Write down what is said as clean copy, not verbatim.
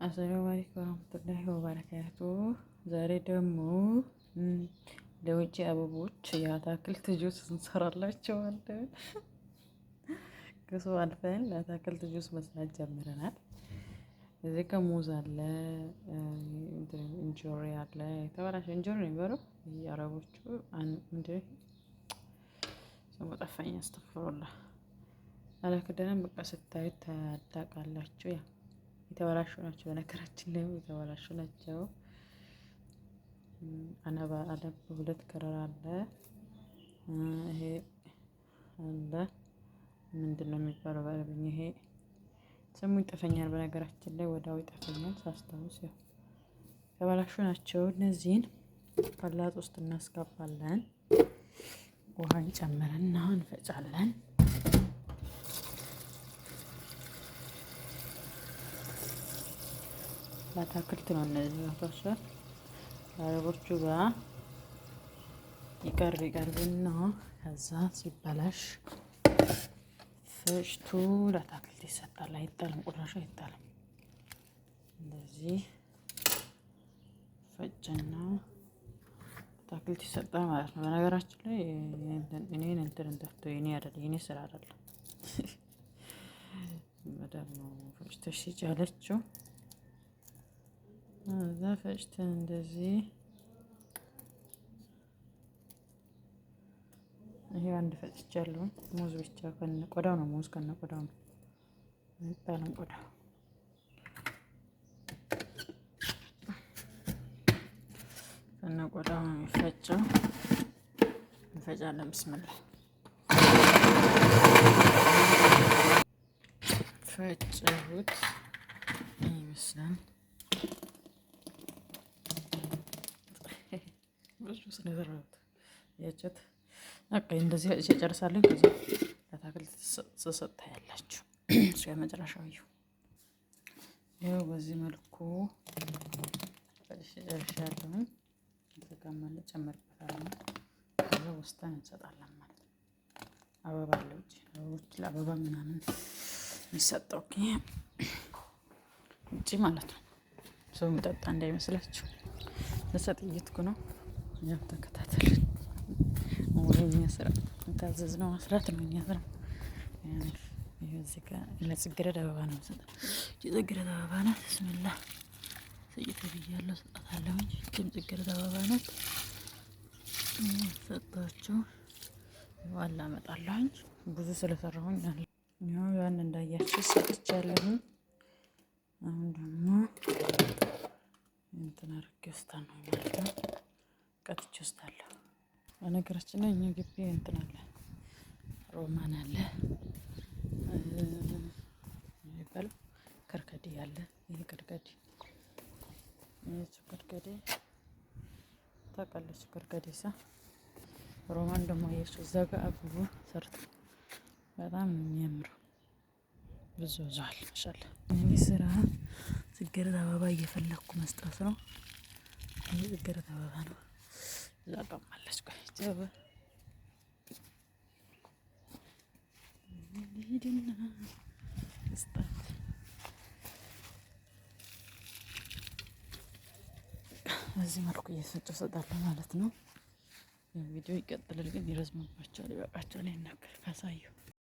አሰላሙ አለይኩም ወራህመቱላሂ ወበረካቱ። ዛሬ ደግሞ ለውጭ አበቦች የአታክልት ጁስ እንሰራላቸዋለን። ከሱ አልፈን ለአታክልት ጁስ መስራት ጀምረናል። እዚህ ከሙዝ አለ፣ እንጆሪ አለ። የተበላሸ እንጆሪ ነው የሚባለው የአረቦቹ እንደ ስሙ ጠፋኝ። አስተፍሩላህ አላከደንም። በቃ ስታዩት ታውቃላችሁ። ያ የተበላሹ ናቸው። በነገራችን ላይ የተበላሹ ናቸው። አነባ አለ፣ ሁለት ከረር አለ። ይሄ አለ ምንድን ነው የሚባለው በአረብኛ? ይሄ ስሙ ይጠፈኛል። በነገራችን ላይ ወዳው ይጠፈኛል ሳስታውስ። ያው የተበላሹ ናቸው። እነዚህን ፈላጥ ውስጥ እናስገባለን። ውሃን ጨምረና እንፈጫለን። ለአታክልት ነው እነዚህ ወቶች። አረቦቹ ጋር ይቀርብና ከዛ ሲበላሽ ፈጭቶ ለአታክልት ይሰጣል። አይጣልም፣ ቁራሽ አይጣልም። እንደዚህ ፈጭና አታክልት ይሰጣል ማለት ነው። በነገራችን ላይ እኔን የኔ አይደለም፣ የኔ ስራ አይደለም። መዳም ነው ፈጭተሽ ሲጭ ያለችው። እዛ ፈጭተን እንደዚህ ይሄ አንድ ፈጭቻለሁ። ሙዝ ብቻ ከነ ቆዳው ነው። ሙዝ ከነ ቆዳው ነው አይባልም። ቆዳው ከነ ቆዳው ነው የሚፈጨው። እንፈጫለን። ብስምላህ ፈጨሁት ይመስላል። ብዙ ስለዘራሁት ያጨት በቃ እንደዚህ ጨርሳለሁ። ከዛ ለአታክልት ተሰጣ ያላችሁ እስከ መጨረሻው ይኸው በዚህ መልኩ ጨርሻለሁ። ተጋማለ ጨመርበታለሁ። ከዛ ወስደን እንሰጣለን ማለት ነው። አበባ አለው ውጭ ለአበባ ምናምን የሚሰጠው ውጭ ማለት ነው። ሰው የሚጠጣ እንዳይመስላችሁ ለሰጥይትኩ ነው። ያው ተከታተልን። ወይኛ ስራ ታዘዝነው መስራት ነው። እኛ ስራ ይሄ እዚህ ጋር ለጽጌረዳ አበባ ነው የምሰጠው። ጽጌረዳ አበባ ናት። ብስሚላህ ሰይት ብያለሁ። ሰጣታለሁ እንጂ ጽጌረዳ አበባ ናት። ሰጣችሁ ዋላ አመጣለሁ እንጂ ብዙ ስለሰራሁኝ አለ። ያው ያን እንዳያችሁ ሰጥቻለሁ። አሁን ደግሞ እንትን አድርጌ ወስዳለሁ ማለት ነው። ቀጥቼ ወስዳለሁ። በነገራችን ላይ እኛ ግቢ እንትን አለ፣ ሮማን አለ የሚባለው ከርከዴ አለ። ይሄ ከርከዴ ከርከዴ ታውቃለች። ከርከዴ ሮማን ደግሞ የሱ እዛ ጋር አብቦ ሰርቶ በጣም የሚያምረው ብዙ ዟል። ማሻአላህ እኔ ስራ ጽጌረዳ አበባ እየፈለኩ መስጠት ነው። ይሄ ጽጌረዳ አበባ ነው። እዛ ጋር ማለች ቆይተው ሊድና ስጣት። በዚህ መልኩ እየሰጨው ሰጣለሁ ማለት ነው። ቪዲዮ ይቀጥላል፣ ግን ይረዝምባቸዋል፣ ይበቃቸዋል። ይናገር ካሳየው